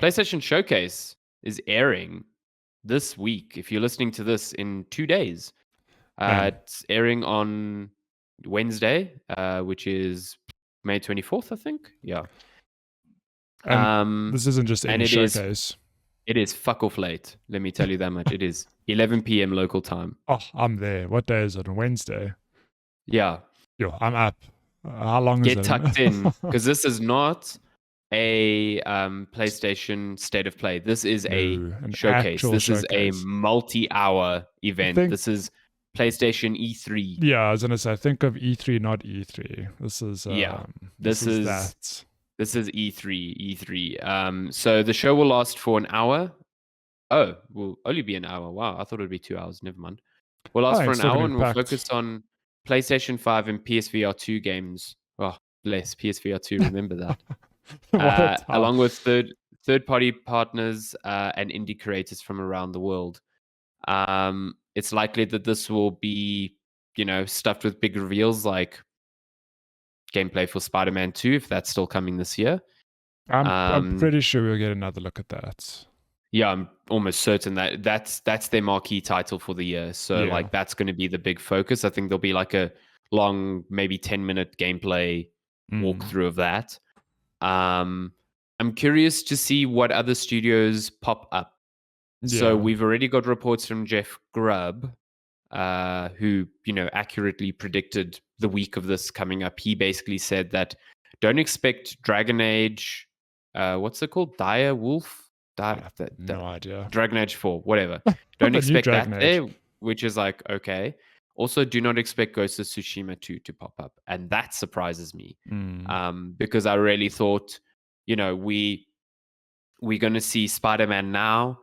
PlayStation Showcase is airing this week. If you're listening to this in 2 days, it's airing on Wednesday, which is May 24th, I think. Yeah. This isn't just any showcase. It is fuck off late. Let me tell you that much. It is 11 p.m. local time. Oh, I'm there. What day is it? On Wednesday? Yeah. Yo, I'm up. How long is it? Get tucked in, because this is not a PlayStation State of Play. This is a showcase. This is a multi-hour event. This is PlayStation E3. Yeah, I was gonna say, think of E3, not E3. This is this is E3. So the show will last for an hour. Oh, will only be an hour. Wow, I thought it would be 2 hours. Never mind. We'll last for an hour, and we'll focus on PlayStation 5 and PSVR 2 games. Oh, bless PSVR 2. Remember that. Along with third-party partners and indie creators from around the world. It's likely that this will be, stuffed with big reveals like gameplay for Spider-Man 2, if that's still coming this year. I'm pretty sure we'll get another look at that. Yeah, I'm almost certain that's their marquee title for the year. So that's going to be the big focus. I think there'll be like a long, maybe 10-minute gameplay walkthrough of that. I'm curious to see what other studios pop up. Yeah. So we've already got reports from Jeff Grubb, who, accurately predicted the week of this coming up. He basically said that don't expect Dragon Age, what's it called? Dire Wolf? No idea. Dragon Age 4, whatever. Don't expect that there, which is like, okay. Also, do not expect Ghost of Tsushima 2 to pop up. And that surprises me. Because I really thought, we're going to see Spider-Man now.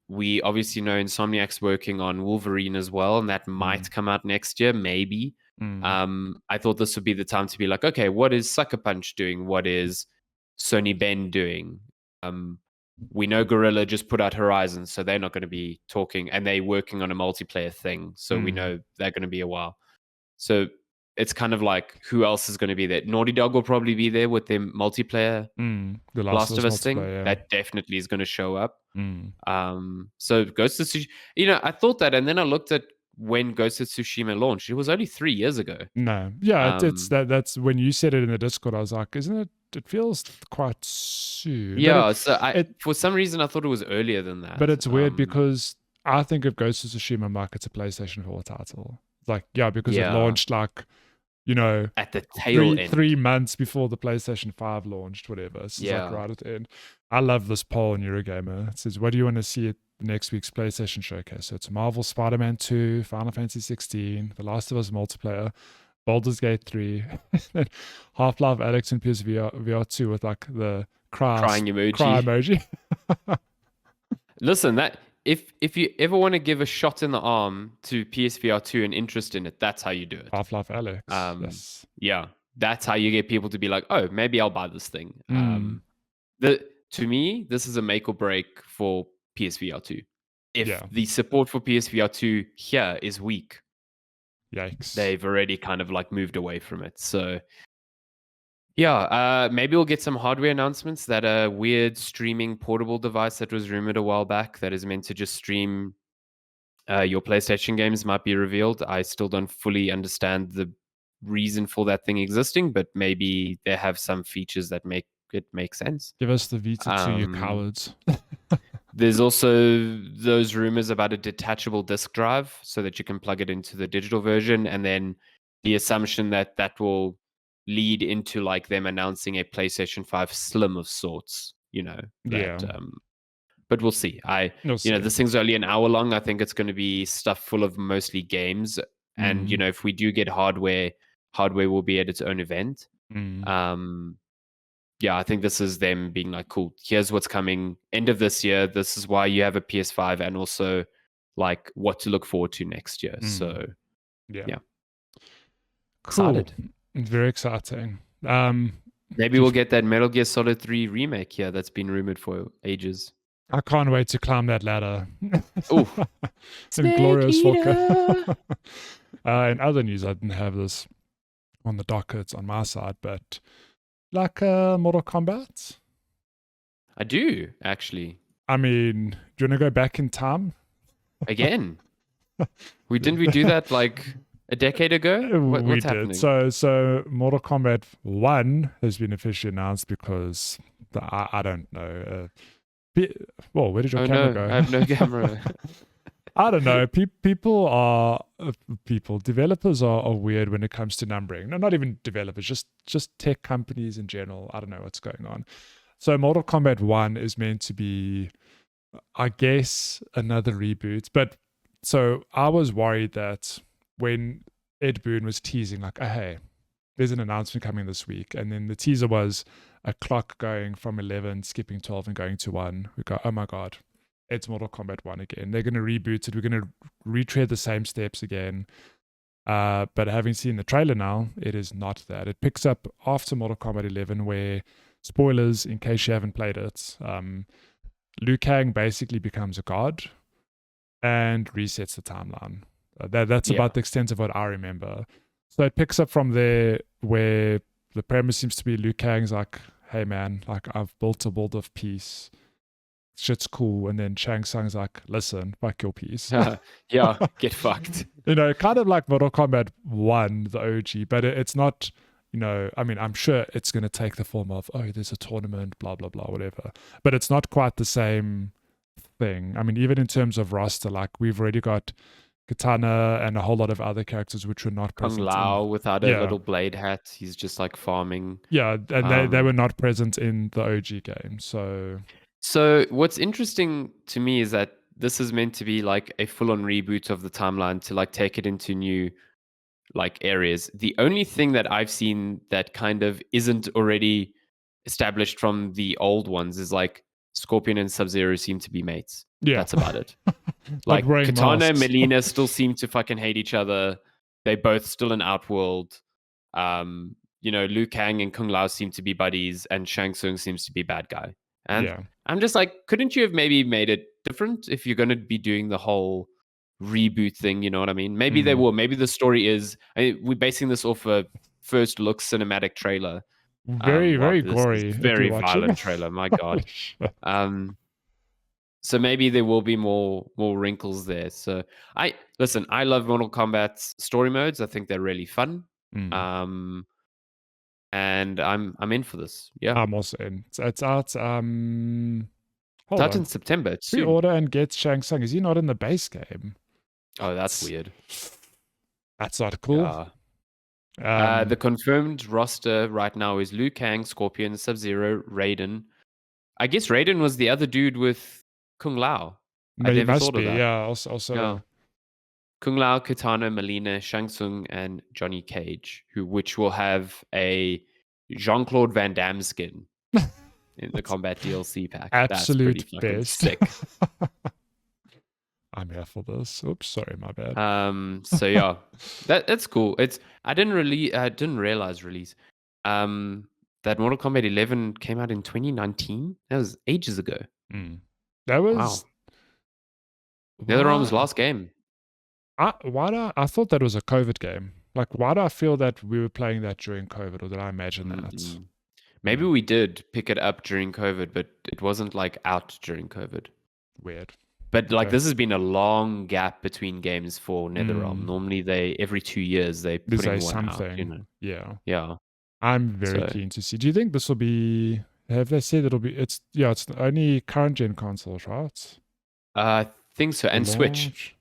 We obviously know Insomniac's working on Wolverine as well, and that might come out next year, maybe. I thought this would be the time to be like, okay, what is Sucker Punch doing? What is Sony Bend doing? We know Guerrilla just put out Horizon, so they're not going to be talking, and they're working on a multiplayer thing, so we know they're going to be a while. So it's kind of like, who else is going to be there? Naughty Dog will probably be there with their multiplayer the Last of Us thing. Yeah. That definitely is going to show up. So Ghost of Tsushima, I thought that, and then I looked at when Ghost of Tsushima launched. It was only 3 years ago. No, yeah, that's when you said it in the Discord. I was like, isn't it? It feels quite soon. Yeah, for some reason I thought it was earlier than that. But it's weird because I think of Ghost of Tsushima like it's a PlayStation 4 title. Like, because it launched like, at the tail end. 3 months before the PlayStation 5 launched, whatever. So it's like right at the end. I love this poll on Eurogamer. It says, what do you want to see at next week's PlayStation Showcase? So it's Marvel Spider-Man 2, Final Fantasy 16, The Last of Us multiplayer, Baldur's Gate 3, Half-Life Alyx and PSVR 2 with like the crying emoji. Cry emoji. Listen, that if you ever want to give a shot in the arm to PSVR 2 and interest in it, that's how you do it. Half-Life Alyx. Yes. Yeah, that's how you get people to be like, oh, maybe I'll buy this thing. To me, this is a make or break for PSVR 2. If the support for PSVR 2 here is weak, yikes, they've already kind of like moved away from it. So maybe we'll get some hardware announcements. That weird streaming portable device that was rumored a while back that is meant to just stream your PlayStation games might be revealed. I still don't fully understand the reason for that thing existing, but maybe they have some features that make it make sense. Give us the Vita 2, you cowards. There's also those rumors about a detachable disk drive so that you can plug it into the digital version, and then the assumption that will lead into like them announcing a PlayStation 5 Slim of sorts, but we'll see. This thing's only an hour long. I think it's going to be stuff full of mostly games, and if we do get hardware will be at its own event. I think this is them being like, cool, here's what's coming end of this year. This is why you have a PS5, and also like what to look forward to next year. So yeah. Cool. Excited. Very exciting. Maybe we'll get that Metal Gear Solid 3 remake here that's been rumored for ages. I can't wait to climb that ladder. Oh, some glorious walker. In other news, I didn't have this on the docket on my side, but like Mortal Kombat. I do, actually. I mean, do you want to go back in time? Again? Didn't we do that like a decade ago? What's happening? So Mortal Kombat 1 has been officially announced because I don't know. Well, where did your camera go? I have no camera. I don't know. Developers are weird when it comes to numbering. No, not even developers, just tech companies in general. I don't know what's going on. So Mortal Kombat 1 is meant to be, I guess, another reboot. But so I was worried that when Ed Boon was teasing, like, oh, hey, there's an announcement coming this week. And then the teaser was a clock going from 11, skipping 12 and going to 1. We go, oh my God, it's Mortal Kombat 1 again. They're going to reboot it. We're going to retread the same steps again. But having seen the trailer now, it is not that. It picks up after Mortal Kombat 11 where, spoilers in case you haven't played it, Liu Kang basically becomes a god and resets the timeline. That's about the extent of what I remember. So it picks up from there where the premise seems to be Liu Kang's like, hey man, like I've built a world of peace. Shit's cool. And then Shang Tsung's like, listen, fuck your peace. Yeah, get fucked. Kind of like Mortal Kombat 1, the OG, but it's not, I mean, I'm sure it's going to take the form of, oh, there's a tournament, blah, blah, blah, whatever. But it's not quite the same thing. I mean, even in terms of roster, like we've already got Katana and a whole lot of other characters which were not present. Kung Lao without a little blade hat. He's just like farming. Yeah, and they were not present in the OG game. So what's interesting to me is that this is meant to be like a full-on reboot of the timeline to like take it into new like areas. The only thing that I've seen that kind of isn't already established from the old ones is like Scorpion and Sub-Zero seem to be mates. Yeah. That's about it. Like Katana and Melina still seem to fucking hate each other. They both still in Outworld. Liu Kang and Kung Lao seem to be buddies and Shang Tsung seems to be bad guy. And I'm just like, couldn't you have maybe made it different if you're going to be doing the whole reboot thing? You know what I mean? Maybe they will. Maybe the story is, we're basing this off a first look cinematic trailer. Very gory. Very violent trailer. My God. So maybe there will be more wrinkles there. So I love Mortal Kombat's story modes. I think they're really fun. And I'm in for this. Yeah, I'm also in. It's out. Out in September. It's soon. Pre-order and get Shang Tsung. Is he not in the base game? Oh, that's weird. That's not cool. The confirmed roster right now is Liu Kang, Scorpion, Sub-Zero, Raiden. I guess Raiden was the other dude with Kung Lao. I never thought of that. Yeah, also. Yeah. Kung Lao, Katana, Melina, Shang Tsung, and Johnny Cage, which will have a Jean-Claude Van Damme skin in the Combat DLC pack. Absolute That's pretty best. Sick. I'm here for this. Oops, sorry, my bad. So yeah, that's cool. I didn't realize release. That Mortal Kombat 11 came out in 2019. That was ages ago. That was NetherRealm's last game. I thought that was a COVID game. Like, why do I feel that we were playing that during COVID, or did I imagine that? Maybe we did pick it up during COVID, but it wasn't like out during COVID. Weird. But like this has been a long gap between games for NetherRealm. Normally every 2 years they put one something. out. Yeah. I'm very keen to see. Do you think this will be? Have they said it'll be? It's the only current gen consoles, right? I think so, and Switch.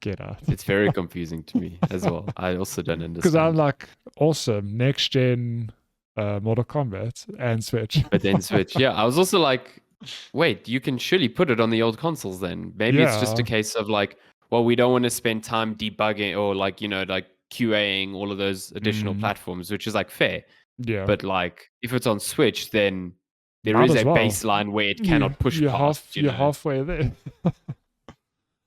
Get out. It's very confusing to me as well. I also don't understand. Because I'm like, awesome, next gen Mortal Kombat and Switch. But then Switch. Yeah, I was also like, wait, you can surely put it on the old consoles then. Maybe it's just a case of like, well, we don't want to spend time debugging or like, like QAing all of those additional platforms, which is like fair. Yeah. But like, if it's on Switch, then there is a baseline where it cannot push past. You're halfway there.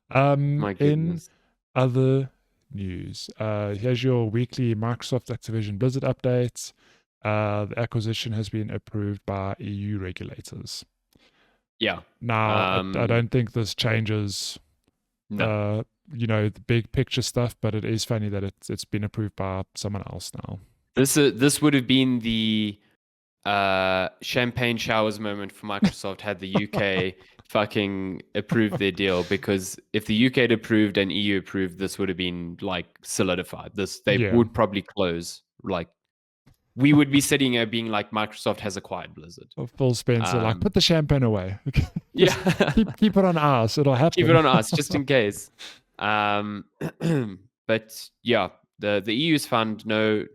My goodness. In other news, here's your weekly Microsoft Activision Blizzard updates. The acquisition has been approved by EU regulators. Yeah. Now, I don't think this changes, the big picture stuff, but it is funny that it's been approved by someone else now. This would have been the champagne showers moment for Microsoft had the UK fucking approved their deal, because if the UK had approved and EU approved, this would have been like solidified. They would probably close. Like, we would be sitting here being like, Microsoft has acquired Blizzard. Phil Spencer, like, put the champagne away. Yeah, keep it on us. It'll happen. Keep it on us, just in case. But yeah, the EU's found no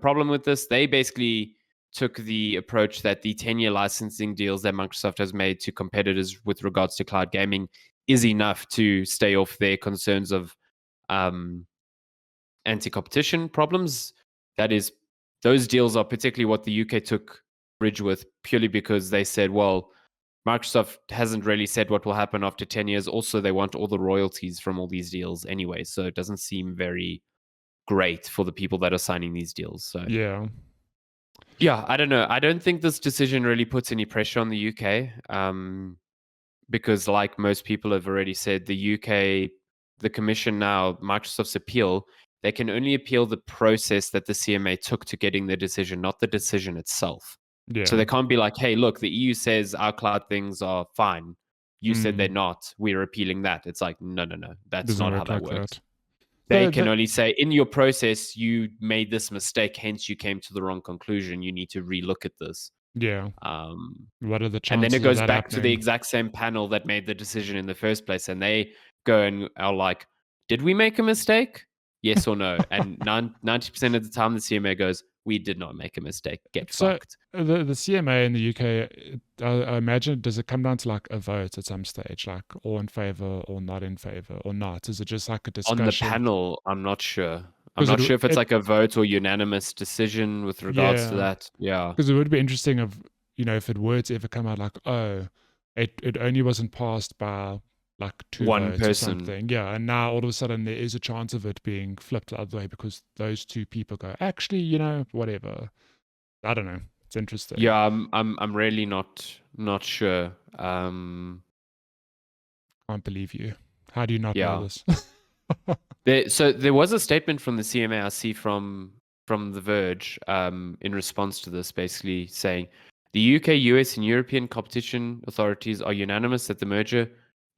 problem with this. They basically took the approach that the 10-year licensing deals that Microsoft has made to competitors with regards to cloud gaming is enough to stay off their concerns of anti-competition problems. That is, those deals are particularly what the UK took bridge with, purely because they said, well, Microsoft hasn't really said what will happen after 10 years. Also, they want all the royalties from all these deals anyway, so it doesn't seem very great for the people that are signing these deals. So yeah, I don't know. I don't think this decision really puts any pressure on the UK, because like most people have already said, the UK, the Commission now, Microsoft's appeal, they can only appeal the process that the CMA took to getting the decision, not the decision itself. Yeah. So they can't be like, hey, look, the EU says our cloud things are fine. You said they're not. We're appealing that. It's like, no. That's not how that works. They can only say, in your process, you made this mistake, hence you came to the wrong conclusion. You need to relook at this. Yeah. What are the chances? And then it goes back happening? To the exact same panel that made the decision in the first place. And they go and are like, did we make a mistake? Yes or no? And 90% of the time, the CMA goes, we did not make a mistake. Get fucked. The CMA in the UK, I imagine, does it come down to like a vote at some stage, like all in favor or not in favor or not? Is it just like a discussion? On the panel, I'm not sure. I'm not sure if it's like a vote or unanimous decision with regards to that. Yeah. Because it would be interesting if it were to ever come out like, oh, it only wasn't passed by like one votes person or something. Yeah, and now all of a sudden there is a chance of it being flipped the other way because those two people go, actually, whatever. I don't know. It's interesting. Yeah, I'm really not sure. Can't believe you. How do you not know this? So there was a statement from the CMA I see from The Verge in response to this, basically saying the UK, US, and European competition authorities are unanimous that the merger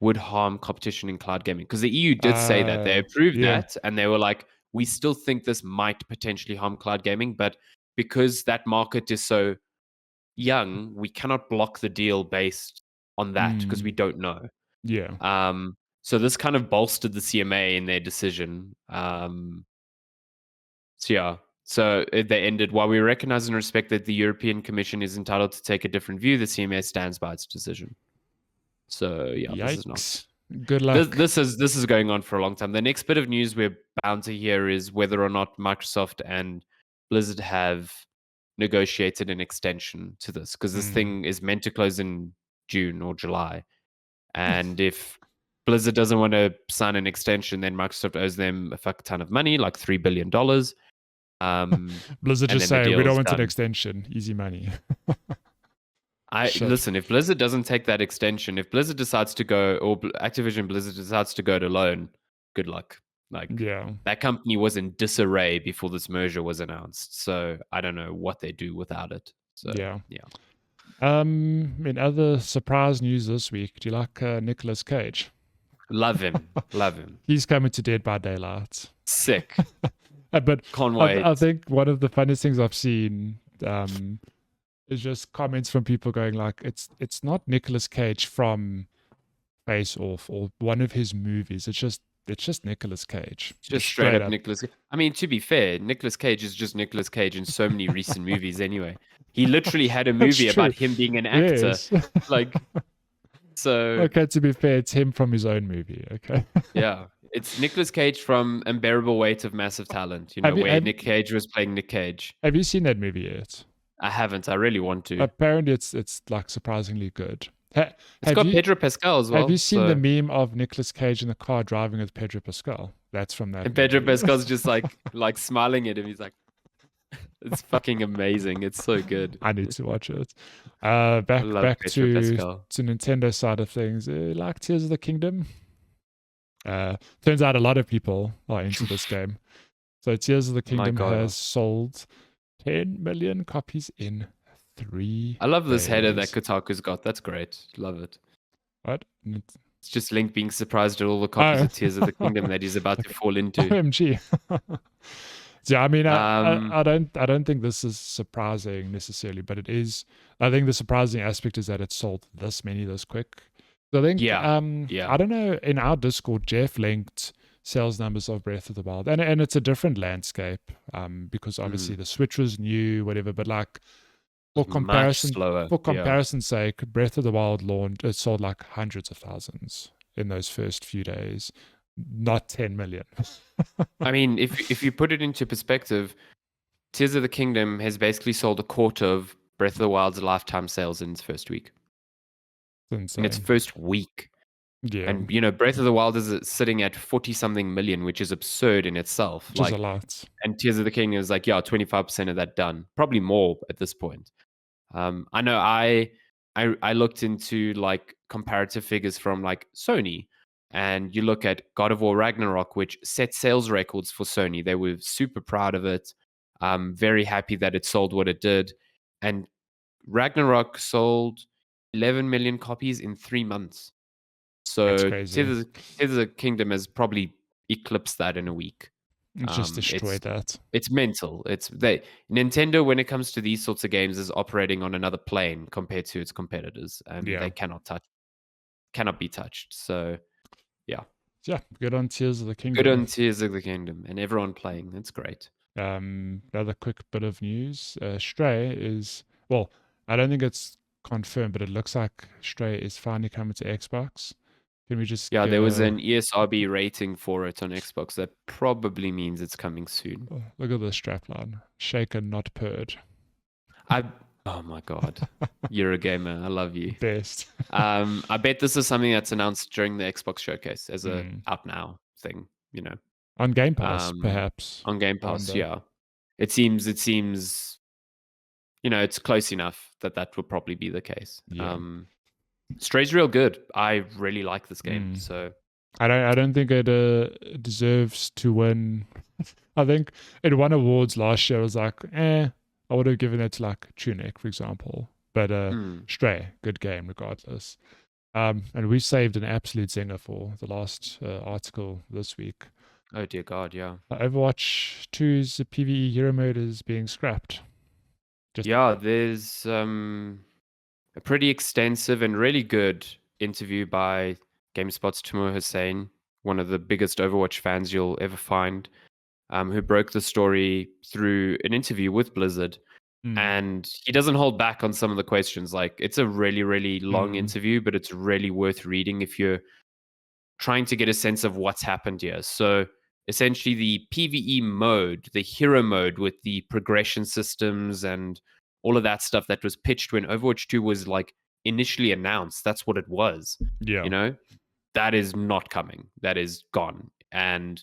would harm competition in cloud gaming. Because the EU did say that. They approved that, and they were like, we still think this might potentially harm cloud gaming, but because that market is so young, we cannot block the deal based on that because we don't know. Yeah. So this kind of bolstered the CMA in their decision. So they ended, while we recognize and respect that the European Commission is entitled to take a different view, the CMA stands by its decision. So yeah, Yikes. This is not good luck. This is going on for a long time. The next bit of news we're bound to hear is whether or not Microsoft and Blizzard have negotiated an extension to this, because this thing is meant to close in June or July. And if Blizzard doesn't want to sign an extension, then Microsoft owes them a fuck ton of money, like $3 billion. Blizzard just say, we don't want an extension. Easy money. Listen, if Blizzard doesn't take that extension, if Blizzard decides to go, or Activision Blizzard decides to go it alone, good luck. That company was in disarray before this merger was announced. So I don't know what they do without it. So yeah. In other surprise news this week, do you like Nicolas Cage? Love him. Love him. He's coming to Dead by Daylight. Sick. But can't wait. I think one of the funniest things I've seen is just comments from people going like, it's not Nicolas Cage from Face Off or one of his movies. It's just Nicolas Cage. Just straight up Nicolas Cage. I mean, to be fair, Nicolas Cage is just Nicolas Cage in so many recent movies anyway. He literally had a movie about him being an actor. Yes. So okay, to be fair, it's him from his own movie. Okay. Yeah. It's Nicolas Cage from Unbearable Weight of Massive Talent, where Nick Cage was playing Nick Cage. Have you seen that movie yet? I haven't. I really want to. Apparently, it's like surprisingly good. It's got Pedro Pascal as well. Have you seen the meme of Nicolas Cage in the car driving with Pedro Pascal? That's from that. And Pedro Pascal's just like smiling at him. He's like, it's fucking amazing. It's so good. I need to watch it. Back to Nintendo side of things. Like Tears of the Kingdom. Turns out a lot of people are into this game. So Tears of the Kingdom has sold 10 million copies in 3 I love this header that days. Kotaku's got. That's great. Love it. What? It's just Link being surprised at all the copies of Tears of the Kingdom that he's about to fall into. OMG. Yeah, I mean, Um, I don't think this is surprising necessarily, but it is. I think the surprising aspect is that it sold this many this quick. So I think, yeah. I don't know. In our Discord, Jeff linked sales numbers of Breath of the Wild, and it's a different landscape, because obviously the Switch was new, whatever. But like for comparison, slower. for comparison's sake, Breath of the Wild launched. It sold like hundreds of thousands in those first few days, not 10 million. I mean, if you put it into perspective, Tears of the Kingdom has basically sold a quarter of Breath of the Wild's lifetime sales in its first week. In its first week. Yeah. And, Breath of the Wild is sitting at 40-something million, which is absurd in itself. Which is a lot. And Tears of the Kingdom is like, 25% of that done. Probably more at this point. I know I looked into like comparative figures from like Sony. And you look at God of War Ragnarok, which set sales records for Sony. They were super proud of it. Very happy that it sold what it did. And Ragnarok sold 11 million copies in 3 months. So Tears of the Kingdom has probably eclipsed that in a week. Just destroyed that. It's mental. Nintendo, when it comes to these sorts of games, is operating on another plane compared to its competitors, and they cannot be touched. So, yeah. Yeah, good on Tears of the Kingdom. Good on Tears of the Kingdom, and everyone playing. That's great. Another quick bit of news. Stray is, well, I don't think it's confirmed, but it looks like Stray is finally coming to Xbox. Can we just there was an ESRB rating for it on Xbox. That probably means it's coming soon. Oh, look at the strapline. Shaken, not purred. Oh my God. You're a gamer. I love you. Best. I bet this is something that's announced during the Xbox showcase as a out now thing, On Game Pass, perhaps. On Game Pass, yeah. It seems it's close enough that will probably be the case. Yeah. Stray's real good. I really like this game. So I don't think it deserves to win. I think it won awards last year. I was like, I would have given it to like Tunic, for example. But Stray, good game regardless. And we saved an absolute zinger for the last article this week. Oh dear God, yeah. Overwatch 2's PvE Hero Mode is being scrapped. There's a pretty extensive and really good interview by GameSpot's Timur Hussein, one of the biggest Overwatch fans you'll ever find, who broke the story through an interview with Blizzard. And he doesn't hold back on some of the questions. Like, it's a really, really long interview, but it's really worth reading if you're trying to get a sense of what's happened here. So essentially the PvE mode, the hero mode with the progression systems and all of that stuff that was pitched when Overwatch 2 was like initially announced. That's what it was. Yeah. That is not coming. That is gone. And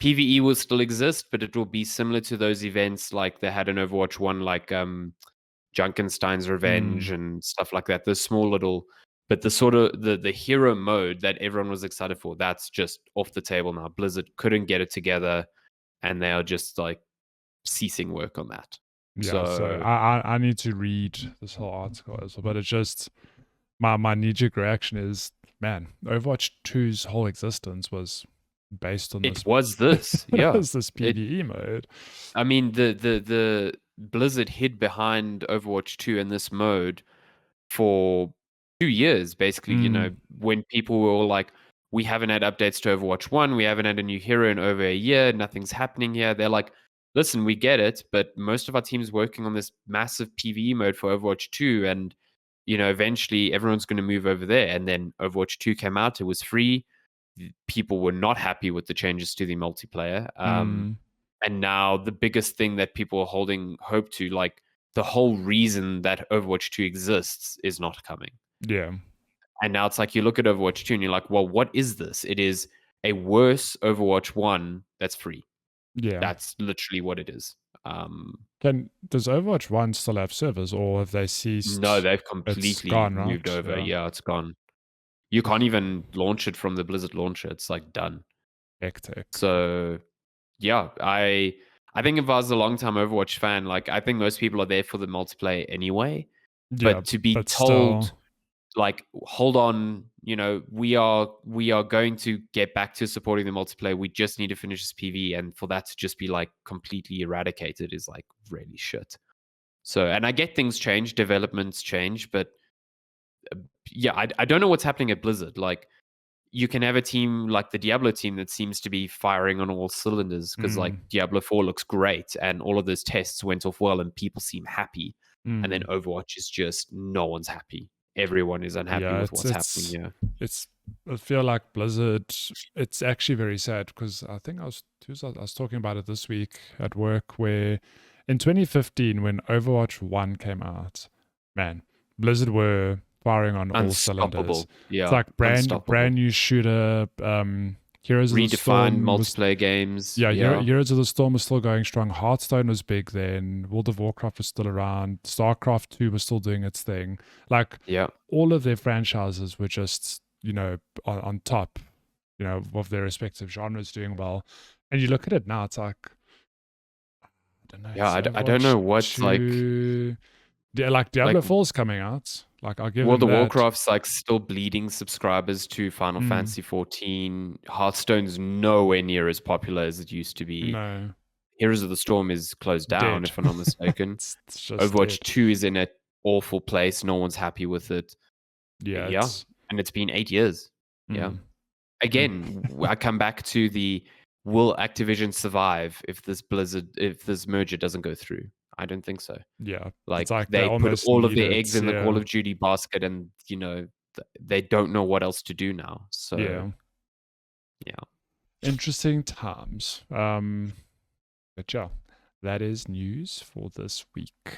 PvE will still exist, but it will be similar to those events like they had in Overwatch 1, like Junkenstein's Revenge and stuff like that. The small little, but the sort of the hero mode that everyone was excited for, that's just off the table now. Blizzard couldn't get it together, and they are just like ceasing work on that. Yeah, so I need to read this whole article as well, but it's just my knee-jerk reaction is, man, Overwatch 2's whole existence was based on this. It was this, yeah. This PvE mode. I mean, the Blizzard hid behind Overwatch 2 in this mode for 2 years, basically. When people were all like, we haven't had updates to Overwatch 1, we haven't had a new hero in over a year, nothing's happening here. They're like, listen, we get it, but most of our team's working on this massive PvE mode for Overwatch 2, and eventually everyone's going to move over there. And then Overwatch 2 came out, it was free. People were not happy with the changes to the multiplayer. And now the biggest thing that people are holding hope to, like the whole reason that Overwatch 2 exists, is not coming. Yeah. And now it's like you look at Overwatch 2 and you're like, well, what is this? It is a worse Overwatch 1 that's free. Yeah. That's literally what it is. Does Overwatch 1 still have servers, or have they ceased? No, they've completely moved over. Yeah, it's gone. You can't even launch it from the Blizzard launcher. It's like done. Hectic. So, yeah, I I think if I was a long-time Overwatch fan, like I think most people are there for the multiplayer anyway. Yeah, but to be but told, still, like, hold on, we are going to get back to supporting the multiplayer. We just need to finish this PvE, and for that to just be like completely eradicated is like really shit. So, and I get things change, developments change, but yeah, I don't know what's happening at Blizzard. Like, you can have a team like the Diablo team that seems to be firing on all cylinders because like Diablo 4 looks great and all of those tests went off well and people seem happy. And then Overwatch is just no one's happy. Everyone is unhappy with what's happening. Yeah, I feel like Blizzard. It's actually very sad because I think I was talking about it this week at work, where in 2015 when Overwatch 1 came out, man, Blizzard were firing on all cylinders. Yeah, it's like brand new shooter. Heroes redefined of the Storm multiplayer games. Yeah, Heroes of the Storm was still going strong. Hearthstone was big then. World of Warcraft was still around. StarCraft 2 was still doing its thing. Like, all of their franchises were just, on top, of their respective genres doing well. And you look at it now, it's like, I don't know. Yeah, I don't know what's like Diablo 4 is coming out. Like, I'll give World them of that. Warcraft's like still bleeding subscribers to Final Fantasy 14. Hearthstone's nowhere near as popular as it used to be. No. Heroes of the Storm is closed down, if I'm not mistaken. it's just Overwatch 2 is in an awful place. No one's happy with it. Yeah. And it's been 8 years. Yeah. Again, I come back to will Activision survive if this merger doesn't go through? I don't think so. Yeah. Like they put all of their eggs in the Call of Duty basket and, they don't know what else to do now. So, yeah. Interesting times. But yeah, that is news for this week.